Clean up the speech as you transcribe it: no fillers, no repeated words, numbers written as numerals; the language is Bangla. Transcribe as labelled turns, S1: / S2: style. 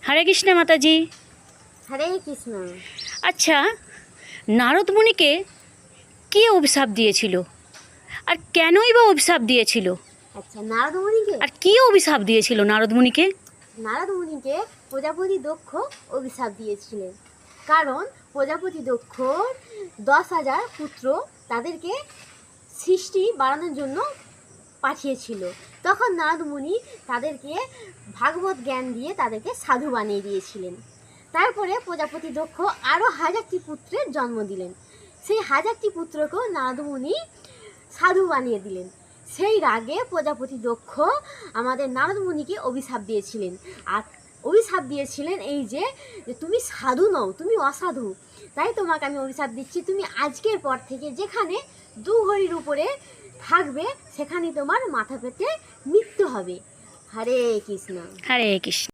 S1: হরে কৃষ্ণ মাতাজি।
S2: হরে কৃষ্ণ।
S1: আচ্ছা, নারদ মুনিকে কে অভিশাপ দিয়েছিল আর কেনই বা অভিশাপ দিয়েছিল?
S2: আচ্ছা, নারদ মুনিকে
S1: আর কি অভিশাপ দিয়েছিল নারদ মুনিকে?
S2: প্রজাপতি দক্ষ অভিশাপ দিয়েছিলেন। কারণ প্রজাপতি দক্ষ 10,000 পুত্র তাদেরকে সৃষ্টি বাড়ানোর জন্য পাঠিয়েছিল। তখন নারদ মুনি তাদেরকে ভাগবত জ্ঞান দিয়ে তাদেরকে সাধু বানিয়ে দিয়েছিলেন। তারপরে প্রজাপতি দক্ষ আরও 1000টি পুত্রের জন্ম দিলেন। সেই 1000টি পুত্রকেও নারদ মুনি সাধু বানিয়ে দিলেন। সেই রাগে প্রজাপতি দক্ষ আমাদের নারদ মুনিকে অভিশাপ দিয়েছিলেন। আর অভিশাপ দিয়েছিলেন এই যে তুমি সাধু নও, তুমি অসাধু, তাই তোমাকে আমি অভিশাপ দিচ্ছি, তুমি আজকের পর থেকে যেখানে 2 হরির উপরে থাকবে সেখানে তোমার মাথা পেতে মৃত্যু হবে। হরে কৃষ্ণ।
S1: হরে কৃষ্ণ।